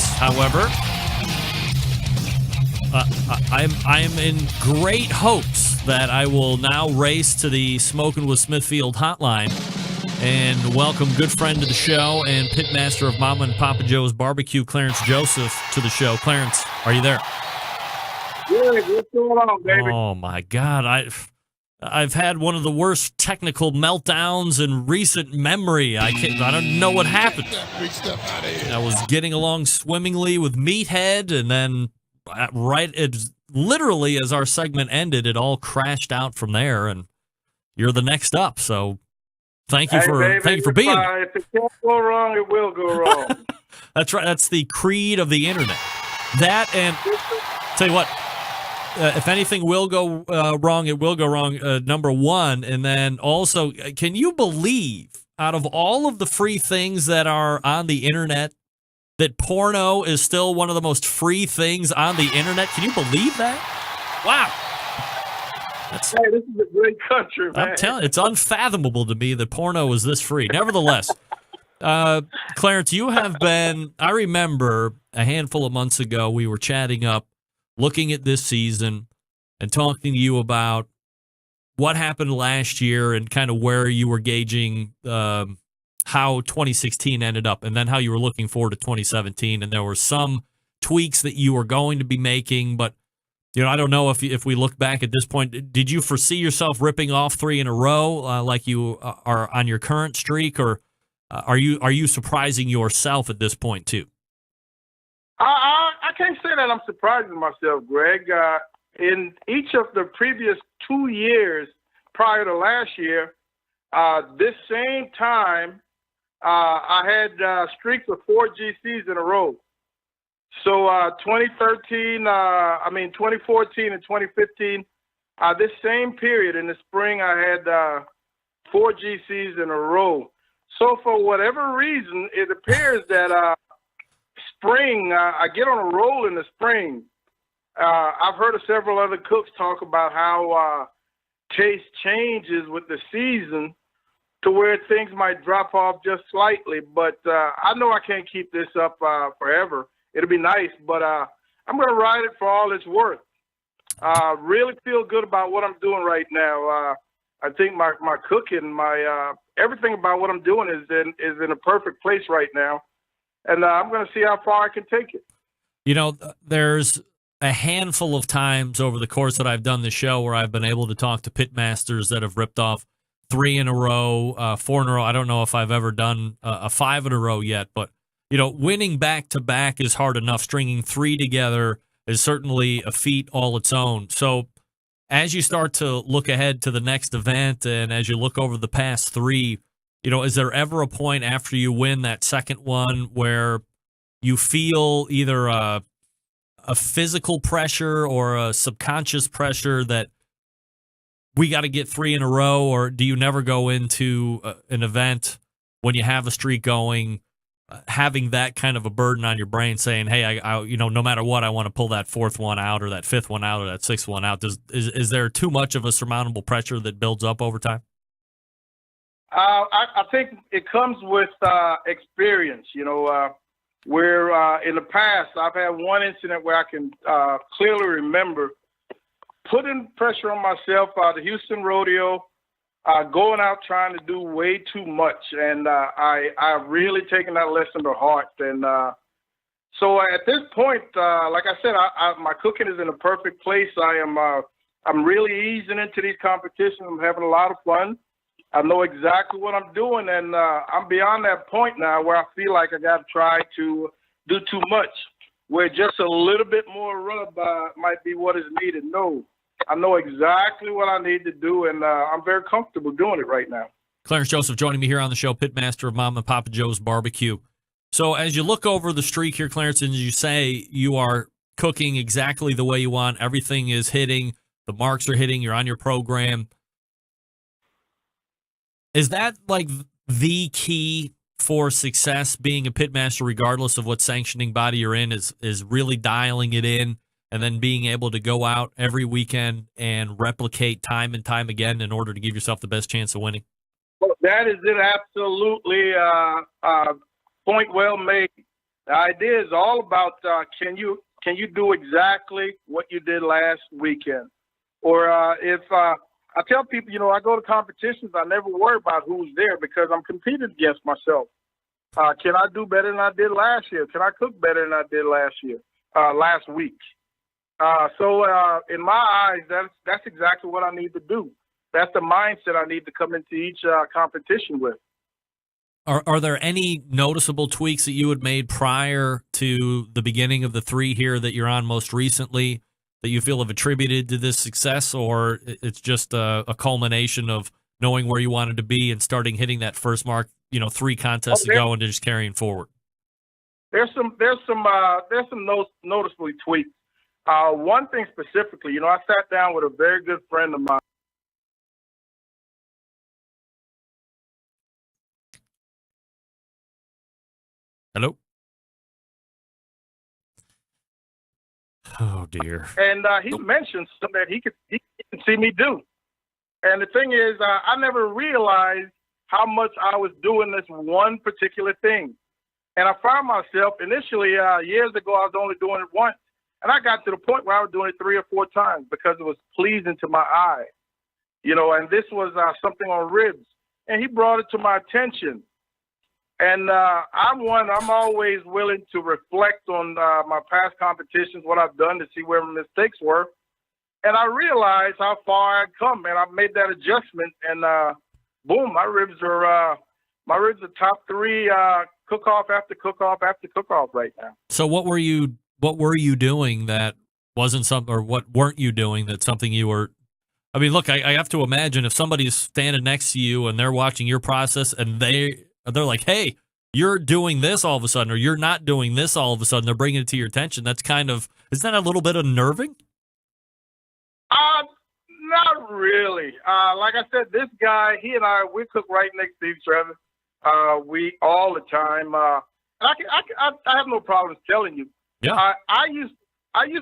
this, however, I'm in great hopes that I will now race to the Smokin' with Smithfield hotline and welcome good friend to the show and pitmaster of Mama and Papa Joe's Barbecue, Clarence Joseph, to the show. Clarence, are you there? Good. What's going on, baby? Oh, my God. I've had one of the worst technical meltdowns in recent memory. I don't know what happened. I was getting along swimmingly with Meathead, and then literally as our segment ended, it all crashed out from there, and you're the next up. So thank you for being here. If it can't go wrong, it will go wrong. That's right. That's the creed of the internet. That, and tell you what. If anything will go wrong, it will go wrong, number one. And then also, can you believe, out of all of the free things that are on the internet, that porno is still one of the most free things on the internet? Can you believe that? Wow. Hey, this is a great country, man. I'm telling you, it's unfathomable to me that porno is this free. Nevertheless, Clarence, you have been, I remember a handful of months ago, we were chatting up, looking at this season and talking to you about what happened last year and kind of where you were gauging how 2016 ended up, and then how you were looking forward to 2017. And there were some tweaks that you were going to be making, but I don't know if we look back at this point, did you foresee yourself ripping off 3 in a row like you are on your current streak, or are you surprising yourself at this point too? I can't say that I'm surprising myself, Greg. In each of the previous 2 years prior to last year, this same time, I had streaks of 4 GCs in a row. So 2014 and 2015, this same period in the spring, I had 4 GCs in a row. So for whatever reason, it appears that spring, I get on a roll in the spring. I've heard of several other cooks talk about how taste changes with the season to where things might drop off just slightly. But I know I can't keep this up forever. It'll be nice, but I'm going to ride it for all it's worth. Really feel good about what I'm doing right now. I think my cooking, my everything about what I'm doing is in a perfect place right now. And I'm going to see how far I can take it. There's a handful of times over the course that I've done the show where I've been able to talk to pitmasters that have ripped off 3 in a row, 4 in a row. I don't know if I've ever done a 5 in a row yet, but, winning back-to-back is hard enough. Stringing 3 together is certainly a feat all its own. So as you start to look ahead to the next event and as you look over the past 3, is there ever a point after you win that second one where you feel either a physical pressure or a subconscious pressure that we got to get 3 in a row, or do you never go into an event when you have a streak going, having that kind of a burden on your brain saying, hey, I no matter what, I want to pull that 4th one out or that 5th one out or that 6th one out? Is there too much of a surmountable pressure that builds up over time? I think it comes with experience. Where in the past I've had one incident where I can clearly remember putting pressure on myself, the Houston Rodeo, going out trying to do way too much, and I've really taken that lesson to heart. And so at this point, like I said, my cooking is in a perfect place. I'm really easing into these competitions. I'm having a lot of fun. I know exactly what I'm doing, and I'm beyond that point now where I feel like I got to try to do too much, where just a little bit more rub might be what is needed. No, I know exactly what I need to do, and I'm very comfortable doing it right now. Clarence Joseph joining me here on the show, pitmaster of Mama and Papa Joe's Barbecue. So as you look over the streak here, Clarence, and you say you are cooking exactly the way you want, everything is hitting, the marks are hitting, you're on your program. Is that like the key for success, being a pitmaster, regardless of what sanctioning body you're in, is really dialing it in and then being able to go out every weekend and replicate time and time again in order to give yourself the best chance of winning? Well, that is it. Absolutely. Point well made. The idea is all about can you do exactly what you did last weekend? Or if I tell people, I go to competitions, I never worry about who's there because I'm competing against myself. Can I do better than I did last year? Can I cook better than I did last week? So in my eyes, that's exactly what I need to do. That's the mindset I need to come into each competition with. Are there any noticeable tweaks that you had made prior to the beginning of the 3 here that you're on most recently that you feel have attributed to this success, or it's just a culmination of knowing where you wanted to be and starting hitting that first mark, 3 contests ago and just carrying forward? There's some noticeable tweaks. One thing specifically, I sat down with a very good friend of mine. Hello? Oh, dear. And he mentioned something that he could see me do. And the thing is, I never realized how much I was doing this one particular thing. And I found myself initially, years ago, I was only doing it once. And I got to the point where I was doing it 3 or 4 times because it was pleasing to my eye. And this was something on ribs. And he brought it to my attention. And I'm always willing to reflect on my past competitions, what I've done to see where my mistakes were. And I realized how far I'd come, and I made that adjustment. And boom, my ribs are top 3 cook-off after cook-off after cook-off right now. So what were you doing that wasn't something, or what weren't you doing that's something you were? I mean, look, I have to imagine if somebody's standing next to you and they're watching your process and they're like, hey, you're doing this all of a sudden, or you're not doing this all of a sudden, they're bringing it to your attention. That's isn't that a little bit unnerving? Not really. Like I said, this guy, he and we cook right next to each other. We all the time. And I have no problems telling you. Yeah. I used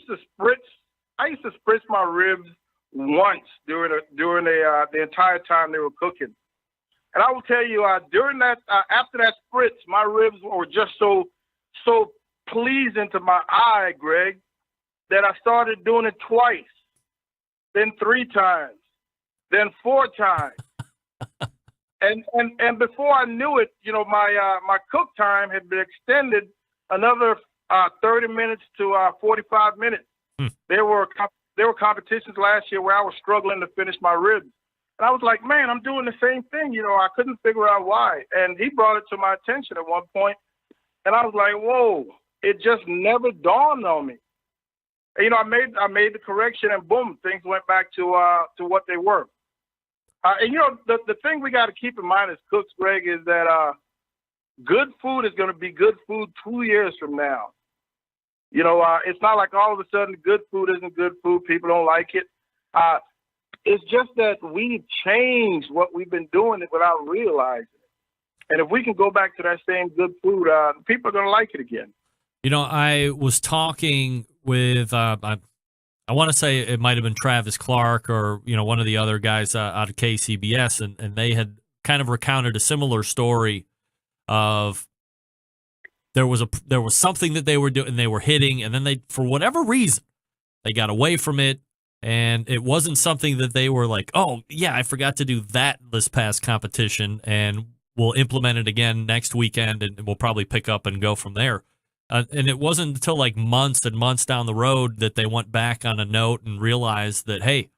to spritz my ribs once during the entire time they were cooking. And I will tell you, during that, after that spritz, my ribs were just so pleasing to my eye, Greg, that I started doing it twice, then 3 times, then 4 times. and before I knew it, my cook time had been extended another 30 minutes to 45 minutes. There were competitions last year where I was struggling to finish my ribs. And I was like, man, I'm doing the same thing. I couldn't figure out why. And he brought it to my attention at one point, and I was like, whoa, it just never dawned on me. And, I made the correction, and boom, things went back to what they were. And, the thing we got to keep in mind as cooks, Greg, is that good food is going to be good food 2 years from now. It's not like all of a sudden good food isn't good food. People don't like it. It's just that we've changed what we've been doing it without realizing it. And if we can go back to that same good food, people are going to like it again. I was talking with, I want to say it might have been Travis Clark or, one of the other guys out of KCBS, and they had kind of recounted a similar story of there was something that they were doing, and they were hitting, and then they, for whatever reason, they got away from it. And it wasn't something that they were like, oh, yeah, I forgot to do that this past competition, and we'll implement it again next weekend, and we'll probably pick up and go from there. And it wasn't until like months and months down the road that they went back on a note and realized that, hey,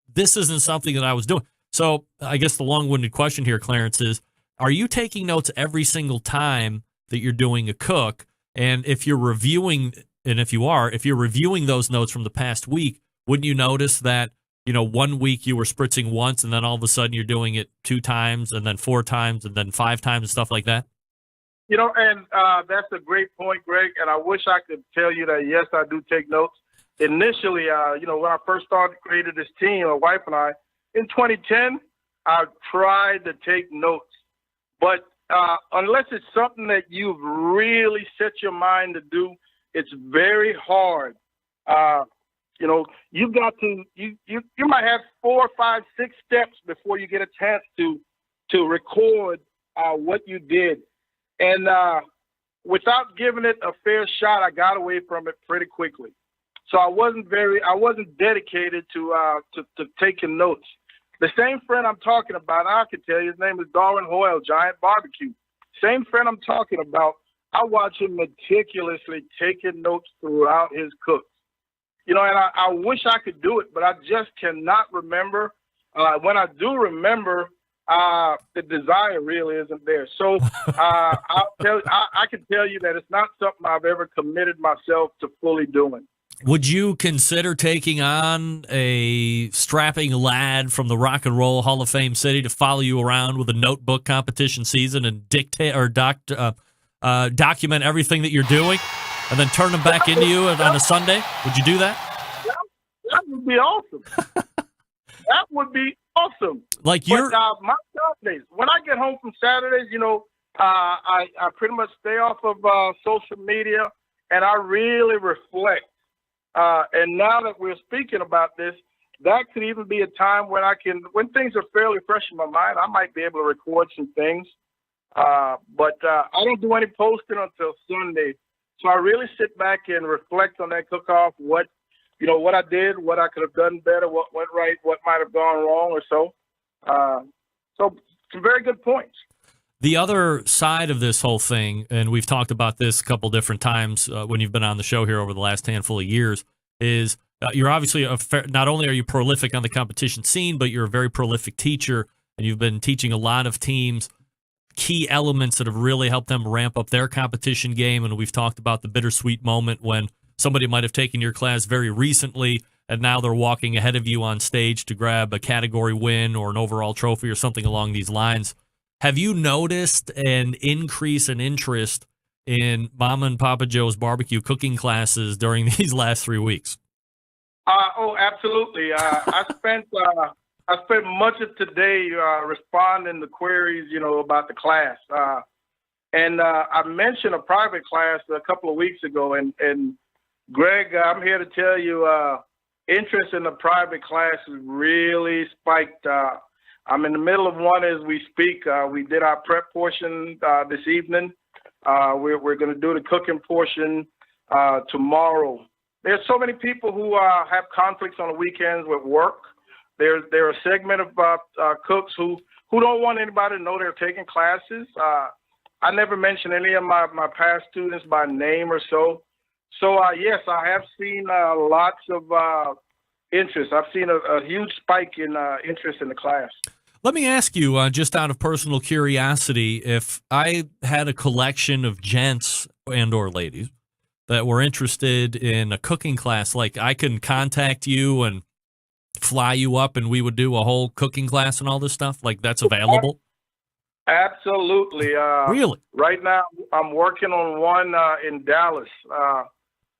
this isn't something that I was doing. So I guess the long-winded question here, Clarence, is, are you taking notes every single time that you're doing a cook? And if you're reviewing, and if you're reviewing those notes from the past week, wouldn't you notice that, 1 week you were spritzing once, and then all of a sudden you're doing it 2 times, and then 4 times, and then 5 times, and stuff like that? And that's a great point, Greg. And I wish I could tell you that, yes, I do take notes. Initially, when I first created this team, my wife and I, in 2010, I tried to take notes. But unless it's something that you've really set your mind to do, it's very hard. You've got to, you might have 4, 5, 6 steps before you get a chance to record what you did. And without giving it a fair shot, I got away from it pretty quickly. So I wasn't dedicated to taking notes. The same friend I'm talking about, I can tell you, his name is Darwin Hoyle, Giant Barbecue. Same friend I'm talking about, I watch him meticulously taking notes throughout his cooks. You know, and I wish I could do it, but I just cannot remember. When I do remember, the desire really isn't there. So I can tell you that it's not something I've ever committed myself to fully doing. Would you consider taking on a strapping lad from the Rock and Roll Hall of Fame city to follow you around with a notebook competition season and dictate or document everything that you're doing, and then turn them back into you on a Sunday? Would you do that? That would be awesome. That would be awesome. Like you're my Saturdays, when I get home from Saturdays, you know, I pretty much stay off of social media, and I really reflect. And now that we're speaking about this, that could even be a time when when things are fairly fresh in my mind, I might be able to record some things. But I don't do any posting until Sunday. So I really sit back and reflect on that cook-off, what I did, what I could have done better, what went right, what might have gone wrong or so. So some very good points. The other side of this whole thing, and we've talked about this a couple different times when you've been on the show here over the last handful of years, is you're obviously not only are you prolific on the competition scene, but you're a very prolific teacher, and you've been teaching a lot of teams key elements that have really helped them ramp up their competition game. And we've talked about the bittersweet moment when somebody might have taken your class very recently, and now they're walking ahead of you on stage to grab a category win or an overall trophy or something along these lines. Have you noticed an increase in interest in Mama and Papa Joe's barbecue cooking classes during these last 3 weeks? Oh, absolutely. I spent much of today responding to queries, you know, about the class. And I mentioned a private class a couple of weeks ago, and Greg, I'm here to tell you, interest in the private class has really spiked. I'm in the middle of one as we speak. We did our prep portion this evening. We're going to do the cooking portion tomorrow. There's so many people who have conflicts on the weekends with work. There's a segment of cooks who don't want anybody to know they're taking classes. I never mention any of my past students by name or so. So, yes, I have seen lots of interest. I've seen a huge spike in interest in the class. Let me ask you, just out of personal curiosity, if I had a collection of gents and or ladies that were interested in a cooking class, like I can contact you and fly you up and we would do a whole cooking class and all this stuff? Like that's available? Absolutely. Really? Right now, I'm working on one in Dallas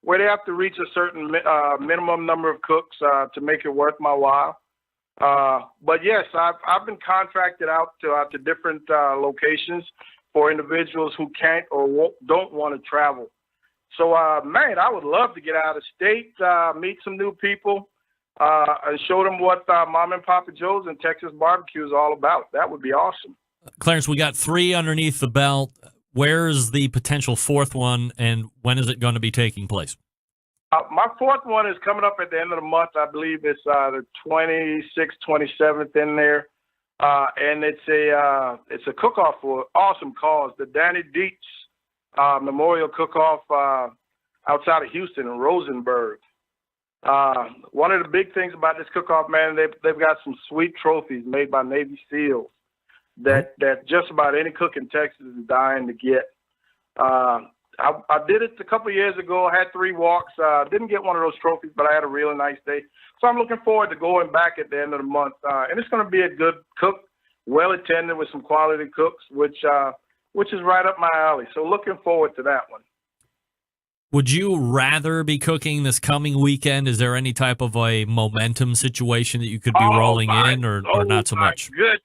where they have to reach a certain minimum number of cooks to make it worth my while. But yes, I've been contracted out to different locations for individuals who can't or don't want to travel. So, man, I would love to get out of state, meet some new people, and show them what Mom and Papa Joe's and Texas barbecue is all about. That would be awesome. Clarence, we got 3 underneath the belt. Where's the potential 4th one, and when is it going to be taking place? My 4th one is coming up at the end of the month. I believe it's the 26th, 27th in there. And it's a cook-off for awesome cause, the Danny Dietz Memorial Cook-Off outside of Houston in Rosenberg. One of the big things about this cook-off, man, they've got some sweet trophies made by Navy SEALs that just about any cook in Texas is dying to get. I did it a couple of years ago. I had 3 walks. Didn't get one of those trophies, but I had a really nice day. So I'm looking forward to going back at the end of the month. And it's going to be a good cook, well attended with some quality cooks, which is right up my alley. So looking forward to that one. Would you rather be cooking this coming weekend? Is there any type of a momentum situation that you could be rolling in or not so much? Goodness.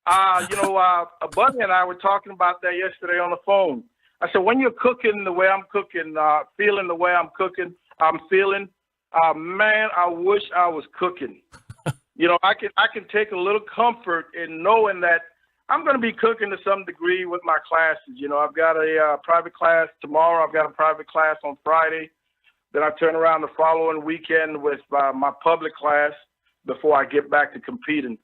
A buddy and I were talking about that yesterday on the phone. I said, when you're cooking the way I'm cooking, feeling the way I'm feeling, man, I wish I was cooking. You know, I can take a little comfort in knowing that I'm going to be cooking to some degree with my classes. You know, I've got a private class tomorrow. I've got a private class on Friday. Then I turn around the following weekend with my public class before I get back to competing.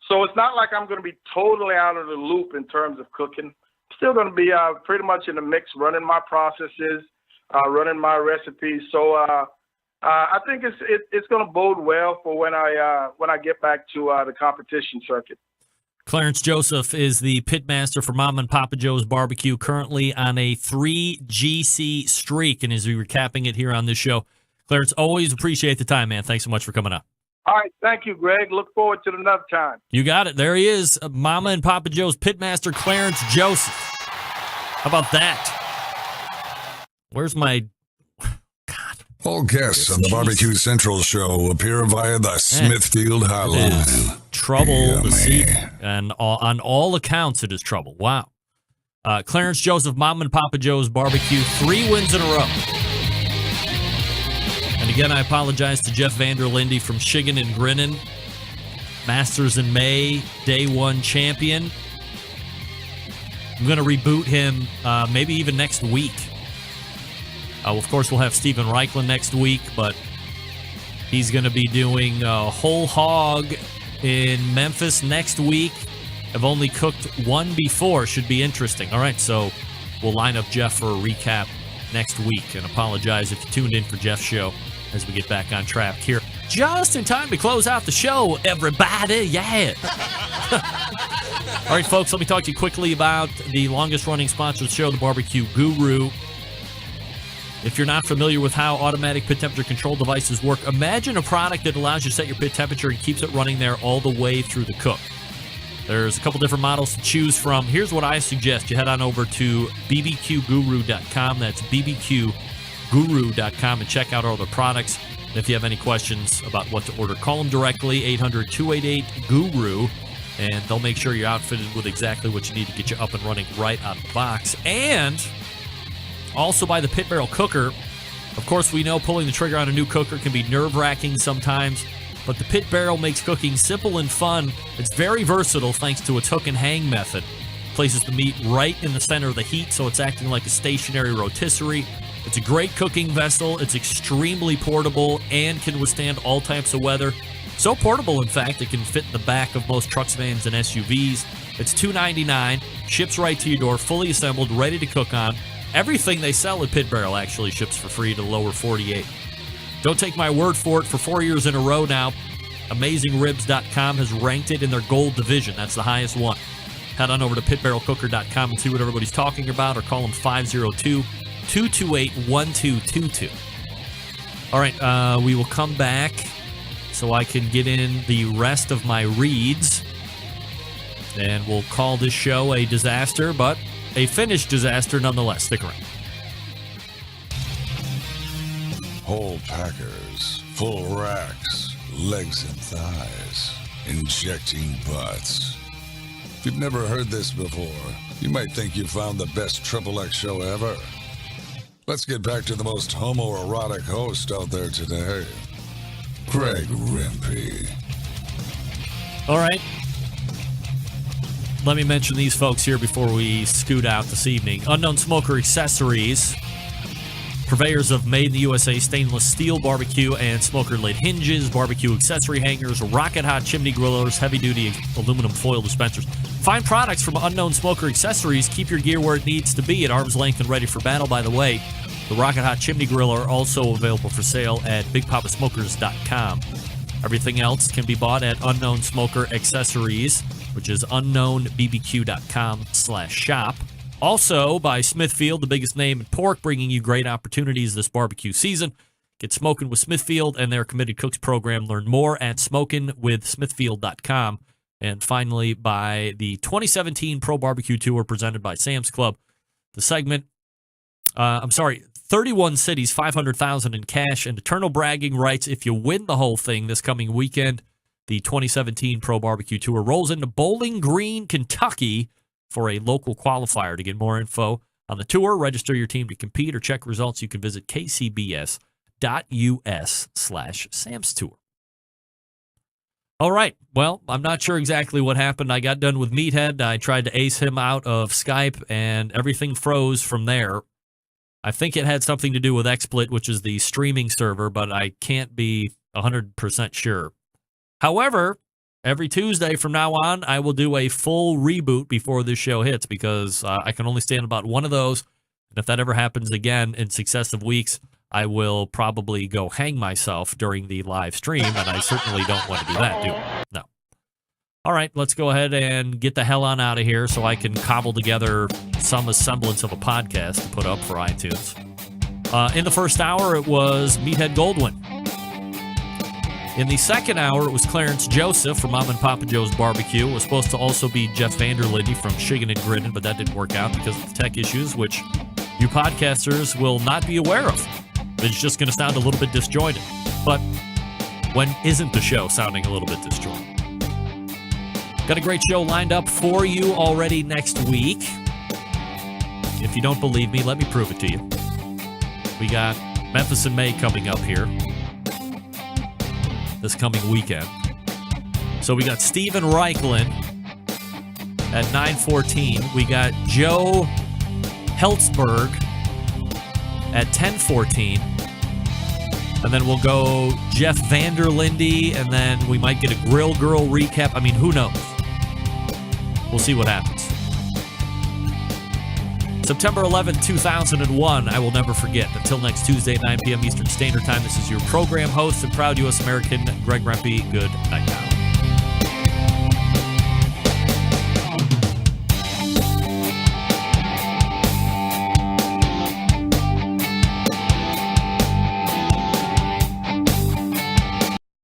So it's not like I'm going to be totally out of the loop in terms of cooking. Still going to be pretty much in the mix, running my processes, running my recipes. So I think it's going to bode well for when I get back to the competition circuit. Clarence Joseph is the pitmaster for Mama and Papa Joe's Barbecue, currently on a 3 GC streak. And as we're recapping it here on this show, Clarence, always appreciate the time, man. Thanks so much for coming on. All right. Thank you, Greg. Look forward to another time. You got it. There he is, Mama and Papa Joe's pitmaster, Clarence Joseph. How about that? Where's my... God. All guests on the Barbecue Central show appear via the Smithfield Hotline. Trouble this evening. And on all accounts, it is trouble. Wow. Clarence Joseph, Mama and Papa Joe's Barbecue, 3 wins in a row. And again, I apologize to Jeff Vanderlinde from Shiggin and Grinnin. Masters in May, Day 1 champion. I'm going to reboot him maybe even next week. Of course, we'll have Steven Reichland next week, but he's going to be doing a whole hog in Memphis next week. I've only cooked one before. Should be interesting. All right, so we'll line up Jeff for a recap next week. And apologize if you tuned in for Jeff's show as we get back on track here. Just in time to close out the show, everybody. Yeah. All right, folks, let me talk to you quickly about the longest-running sponsor of the show, the Barbecue Guru. If you're not familiar with how automatic pit temperature control devices work, imagine a product that allows you to set your pit temperature and keeps it running there all the way through the cook. There's a couple different models to choose from. Here's what I suggest. You head on over to bbqguru.com. That's bbqguru.com and check out all the products. And if you have any questions about what to order, call them directly, 800-288-GURU, and they'll make sure you're outfitted with exactly what you need to get you up and running right out of the box. And also by the Pit Barrel Cooker. Of course, we know pulling the trigger on a new cooker can be nerve-wracking sometimes, but the Pit Barrel makes cooking simple and fun. It's very versatile thanks to its hook and hang method. Places the meat right in the center of the heat, so it's acting like a stationary rotisserie. It's a great cooking vessel. It's extremely portable and can withstand all types of weather. So portable, in fact, it can fit in the back of most trucks, vans, and SUVs. It's $2.99, ships right to your door, fully assembled, ready to cook on. Everything they sell at Pit Barrel actually ships for free to the lower 48. Don't take my word for it. For 4 years in a row now, AmazingRibs.com has ranked it in their gold division. That's the highest one. Head on over to pitbarrelcooker.com and see what everybody's talking about, or call them 502-228-1222. All right, we will come back so I can get in the rest of my reads. And we'll call this show a disaster, but a finished disaster nonetheless. Stick around. Whole packers, full racks, legs and thighs, injecting butts. If you've never heard this before, you might think you found the best XXX show ever. Let's get back to the most homoerotic host out there today, Greg Rempe. All right. Let me mention these folks here before we scoot out this evening. Unknown Smoker Accessories, purveyors of made in the USA stainless steel barbecue and smoker lid hinges, barbecue accessory hangers, rocket hot chimney grillers, heavy duty aluminum foil dispensers. Find products from Unknown Smoker Accessories. Keep your gear where it needs to be at arm's length and ready for battle. By the way, the rocket hot chimney griller also available for sale at BigPapaSmokers.com. Everything else can be bought at Unknown Smoker Accessories, which is unknownbbq.com/shop. Also by Smithfield, the biggest name in pork, bringing you great opportunities this barbecue season. Get smoking with Smithfield and their Committed Cooks program. Learn more at smokingwithsmithfield.com. And finally, by the 2017 Pro Barbecue Tour presented by Sam's Club. The segment, 31 cities, $500,000 in cash, and Eternal Bragging rights if you win the whole thing this coming weekend. The 2017 Pro Barbecue Tour rolls into Bowling Green, Kentucky for a local qualifier. To get more info on the tour, register your team to compete, or check results, you can visit kcbs.us/Sam's Tour. All right. Well, I'm not sure exactly what happened. I got done with Meathead. I tried to ace him out of Skype, and everything froze from there. I think it had something to do with XSplit, which is the streaming server, but I can't be 100% sure. However, every Tuesday from now on, I will do a full reboot before this show hits because I can only stand about one of those. And if that ever happens again in successive weeks, I will probably go hang myself during the live stream, and I certainly don't want to do that, do I? No. All right, let's go ahead and get the hell on out of here so I can cobble together some semblance of a podcast to put up for iTunes. In the first hour, it was Meathead Goldwyn. In the second hour, it was Clarence Joseph from Mom and Papa Joe's Barbecue. It was supposed to also be Jeff Vanderlinde from Shiggin' and Grinnin', but that didn't work out because of the tech issues, which you podcasters will not be aware of. It's just going to sound a little bit disjointed. But when isn't the show sounding a little bit disjointed? Got a great show lined up for you already next week. If you don't believe me, let me prove it to you. We got Memphis in May coming up here this coming weekend. So we got Steven Reichlin at 9:14. We got Joe Heltzberg at 10:14. And then we'll go Jeff Vanderlinde, and then we might get a Grill Girl recap. I mean, who knows? We'll see what happens. September 11th, 2001, I will never forget. Until next Tuesday at 9 p.m. Eastern Standard Time, this is your program host and proud U.S. American, Greg Rempe. Good night.